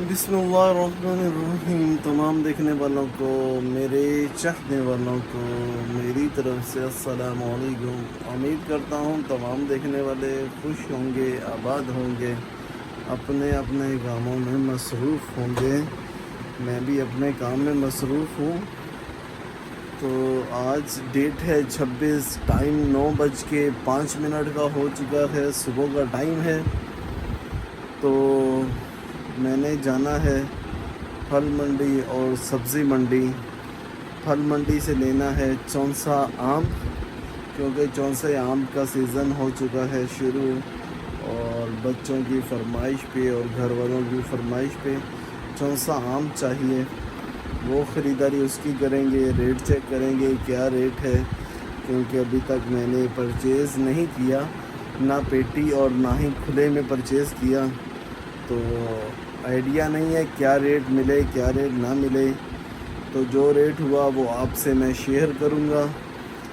बिस्मिल्लाहिर्रहमानिर्रहीम। तमाम देखने वालों को, मेरे चाहने वालों को मेरी तरफ से अस्सलाम वालेकुम। उम्मीद करता हूँ तमाम देखने वाले खुश होंगे, आबाद होंगे, अपने अपने कामों में मसरूफ़ होंगे। मैं भी अपने काम में मसरूफ़ हूँ। तो आज डेट है 26, टाइम 9:05 का हो चुका है, सुबह का टाइम है। तो मैंने जाना है फल मंडी और सब्ज़ी मंडी। फल मंडी से लेना है चौंसा आम, क्योंकि चौंसे आम का सीज़न हो चुका है शुरू, और बच्चों की फरमाइश पे और घर वालों की फरमाइश पे चौंसा आम चाहिए। वो ख़रीदारी उसकी करेंगे, रेट चेक करेंगे क्या रेट है, क्योंकि अभी तक मैंने परचेज़ नहीं किया, ना पेटी और ना ही खुले में परचेज़ किया। तो आइडिया नहीं है क्या रेट मिले क्या रेट ना मिले। तो जो रेट हुआ वो आपसे मैं शेयर करूँगा।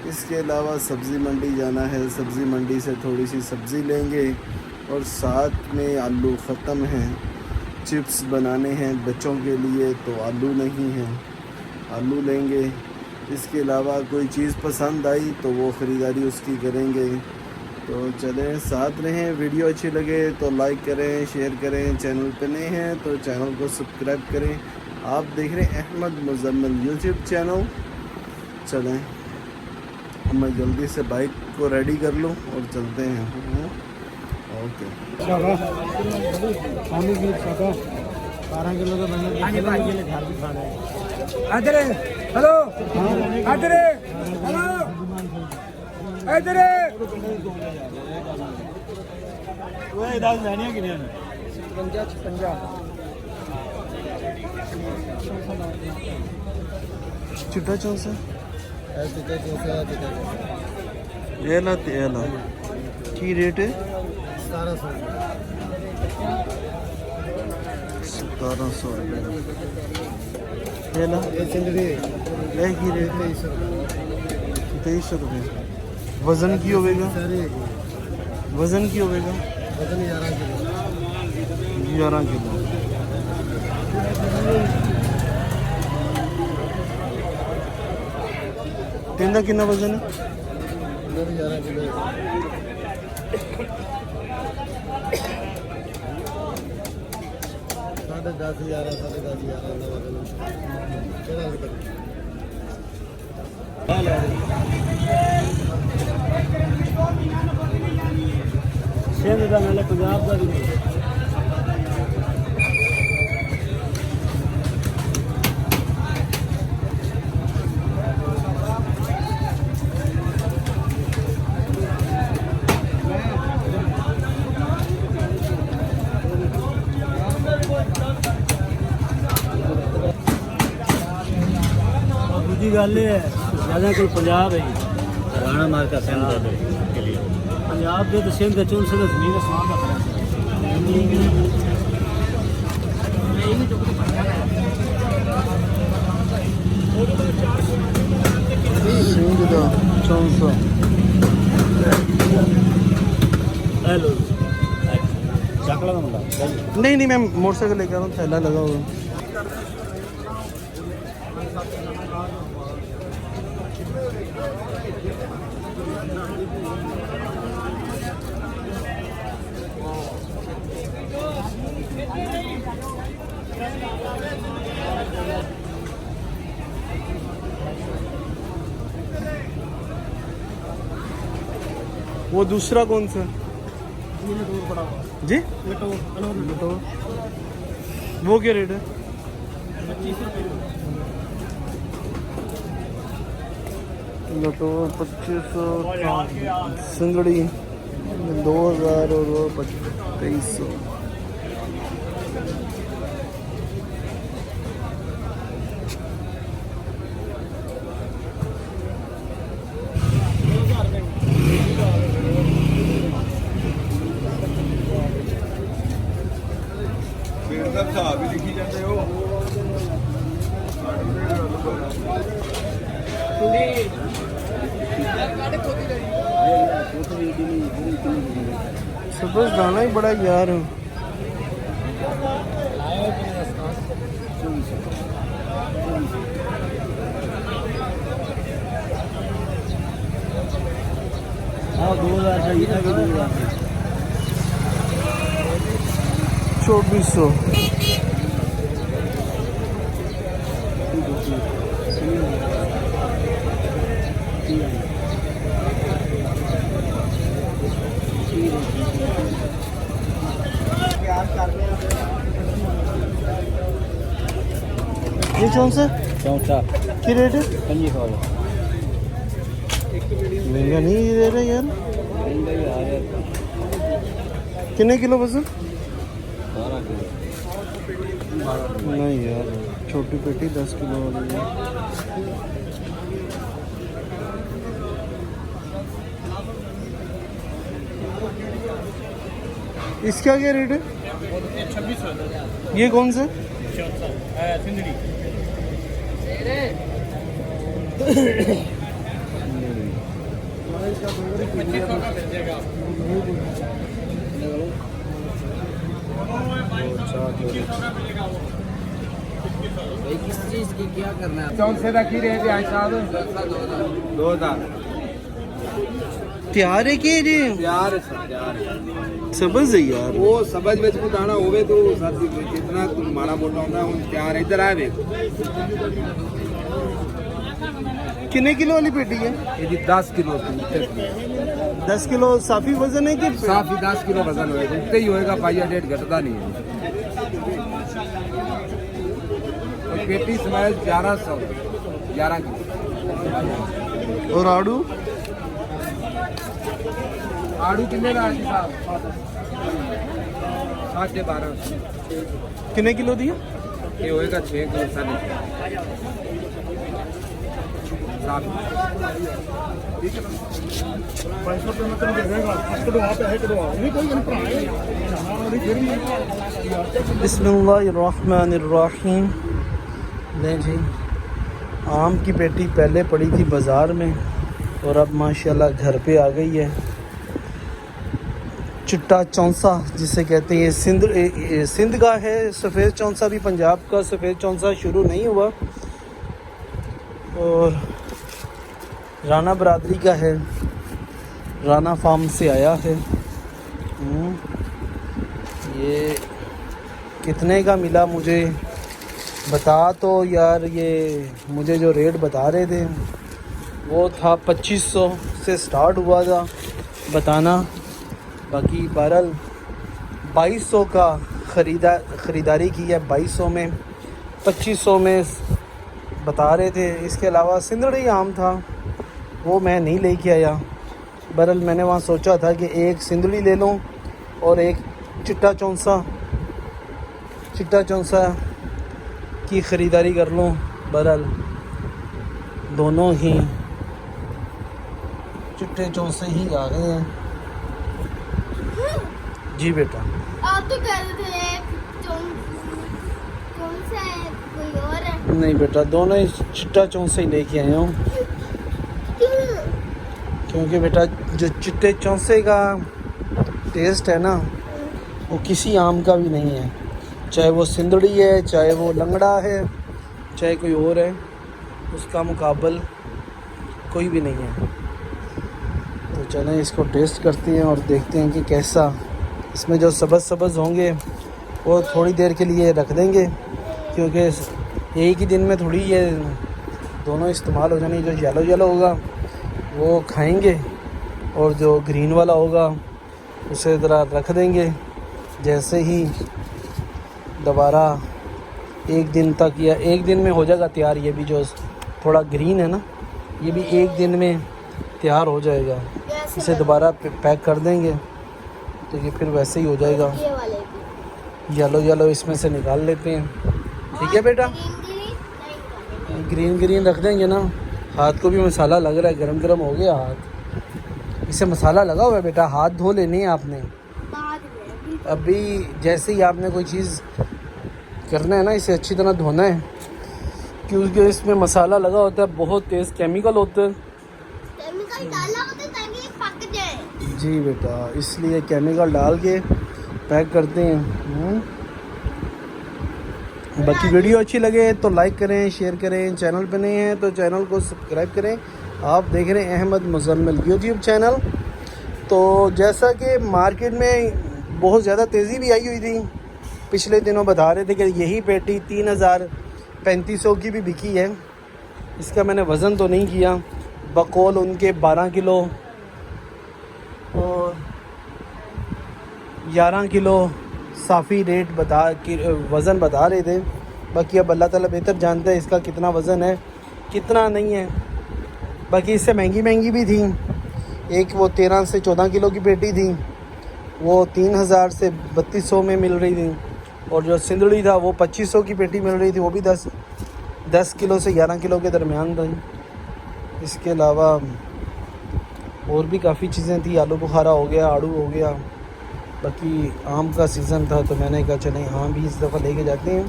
इसके अलावा सब्ज़ी मंडी जाना है, सब्ज़ी मंडी से थोड़ी सी सब्ज़ी लेंगे, और साथ में आलू ख़त्म हैं, चिप्स बनाने हैं बच्चों के लिए, तो आलू नहीं हैं, आलू लेंगे। इसके अलावा कोई चीज़ पसंद आई तो वो ख़रीदारी उसकी करेंगे। तो चलें, साथ रहें। वीडियो अच्छी लगे तो लाइक करें, शेयर करें। चैनल पे नए हैं तो चैनल को सब्सक्राइब करें। आप देख रहे हैं अहमद मुजम्मिल यूट्यूब चैनल। चलें, मैं जल्दी से बाइक को रेडी कर लूँ और चलते हैं। ओके। 12 किलो का बना हेलो इधर वो इधर लेनी है कि नहीं? 56 चिट्टा चौंसा ये ला की रेट है? 1700 ये ला की रेट 2300 रुपये। वज़न की होगा? वज़न की होगा? 11 किलो। तेंदा कितना वज़न है? 11 किलो। साढ़े 10,000 शेर का नाले पंजाब का भी दूसरी गल है ज़्यादा कोई पंजाब है हरियाणा मार्का सिंध के लिए पंजाब के तो सिंध चुन से जमीन आसमान का फर्क हेलो नहीं, मैं मोटरसाइकिल लेकर आ रहा हूँ, थैला लगा हुआ। वो दूसरा कौन सा जी? लटोर वो क्या रेट है? 25 रुपये। लटोर 2500, सिंगड़ी 2000 और वो 2300। भी लिखी जाते हो सुबह गाना ही बड़ा यार। 2400। ये कौन सा चौथा की रेट है? 2500 महंगा नहीं दे रहे यार। कितने किलो वजन? 12 किलो। नहीं यार, छोटी पेटी 10 किलो वाली है। इसका क्या रेट है? 2600। ये कौन सा? किस चीज की क्या करना है? कौन से रखी रहे थे आज 2000 तैयार है कि जी? यार यार सबज है यार। वो समझ में कुछ आना होवे तो साथी कितना माड़ा मोटा होता है उन प्यार इधर आए वे कितने किलो वाली पेटी है? ये जी 10 किलो 10 किलो साफी वजन है कि? साफ ही 10 किलो वजन होएगा उतने ही होएगा पाइया डेट घटता नहीं है और पेटी स्माइल 11 किलो और आड़ू? आड़ू कितने का है साहब? 12.5 कितने किलो दिया? ये होएगा 6 किलो 6.5 साफ बिस्मिल्लाहिर्रहमानिर्रहीम। नहीं जी, आम की पेटी पहले पड़ी थी बाज़ार में और अब माशाल्लाह घर पे आ गई है। चिट्टा चौंसा जिसे कहते हैं, ये सिंध का है। सफ़ेद चौंसा भी पंजाब का सफ़ेद चौंसा शुरू नहीं हुआ और राना बरादरी का है, राना फार्म से आया है। ये कितने का मिला मुझे बता तो यार। ये मुझे जो रेट बता रहे थे वो था 2500 से स्टार्ट हुआ था बताना। बाकी बहरहाल 2200 का ख़रीदारी की है, 2200 में 2500 में बता रहे थे। इसके अलावा सिंदड़ी आम था वो मैं नहीं लेके आया। बहरहाल मैंने वहाँ सोचा था कि एक सिंदड़ी ले लूँ और एक चिट्टा चौंसा की ख़रीदारी कर लूँ। बहरहाल दोनों ही चिट्टे चौंसे ही आ गए हैं। जी बेटा, आप तो कह रहे थे कौन सा है, कोई और है? नहीं बेटा, दोनों ही चिट्टा चौंसे ही लेके आया हूँ क्योंकि बेटा जो चिट्टे चौंसे का टेस्ट है ना वो किसी आम का भी नहीं है। चाहे वो सिंदड़ी है, चाहे वो लंगड़ा है, चाहे कोई और है, उसका मुकाबल कोई भी नहीं है। तो चलें इसको टेस्ट करते हैं और देखते हैं कि कैसा। इसमें जो सब्ज़ होंगे वो थोड़ी देर के लिए रख देंगे क्योंकि एक ही दिन में थोड़ी ये दोनों इस्तेमाल हो जाने। जो येलो होगा वो खाएंगे और जो ग्रीन वाला होगा उसे ज़रा रख देंगे। जैसे ही दोबारा एक दिन तक या एक दिन में हो जाएगा तैयार। ये भी जो थोड़ा ग्रीन है ना, ये भी एक दिन में तैयार हो जाएगा। इसे दोबारा पैक कर देंगे तो ये फिर वैसे ही हो जाएगा। ये वाले भी येलो इसमें से निकाल लेते हैं। ठीक है बेटा, ग्रीन रख देंगे ना। हाथ को भी मसाला लग रहा है, गरम हो गया हाथ। इसे मसाला लगा हुआ है बेटा, हाथ धो लेने हैं आपने। बाद में अभी जैसे ही आपने कोई चीज़ करना है ना, इसे अच्छी तरह धोना है क्योंकि इसमें मसाला लगा होता है, बहुत तेज़ केमिकल होते हैं। केमिकल डाला होता है ताकि ये पक जाए। जी बेटा, इसलिए केमिकल डाल के पैक करते हैं। बाकी वीडियो अच्छी लगे तो लाइक करें, शेयर करें। चैनल पे नए हैं तो चैनल को सब्सक्राइब करें। आप देख रहे हैं अहमद मुज़म्मिल यूट्यूब चैनल। तो जैसा कि मार्केट में बहुत ज़्यादा तेज़ी भी आई हुई थी, पिछले दिनों बता रहे थे कि यही पेटी 3,3500 की भी बिकी है। इसका मैंने वज़न तो नहीं किया, बकौल उनके 12 किलो और 11 किलो साफ़ी रेट वज़न बता रहे थे। बाकी अब अल्लाह ताला बेहतर जानते हैं इसका कितना वज़न है कितना नहीं है। बाकी इससे महंगी भी थी। एक वो 13 से 14 किलो की पेटी थी, वो 3,000 से 3,200 में मिल रही थी। और जो सिंदड़ी था वो 2,500 की पेटी मिल रही थी, वो भी 10 किलो से 11 किलो के दरमियान था। इसके अलावा और भी काफ़ी चीज़ें थी, आलू बुखारा हो गया, आड़ू हो गया। बाकी आम का सीज़न था तो मैंने कहा चलें आम भी इस दफ़ा लेके जाते हैं,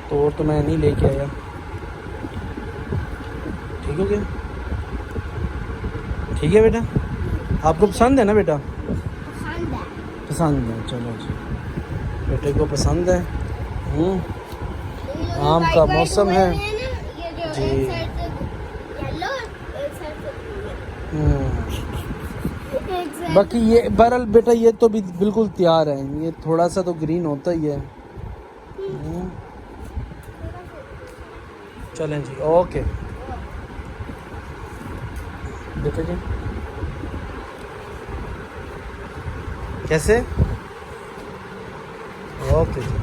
तो और तो मैं नहीं लेके आया। ठीक हो गया? ठीक है बेटा, आपको पसंद है ना बेटा? पसंद है। पसंद है, चलो जी, बेटे को पसंद है। ये जो आम white का white मौसम हुए है। हैं ना, ये जो जी। एक साइड से येलो, एक साइड से एक साइड बाकी ये बहरहाल बेटा ये तो भी बिल्कुल तैयार है, ये थोड़ा सा तो ग्रीन होता ही है। चलें जी, ओके बेटा जी। कैसे? ओके जी।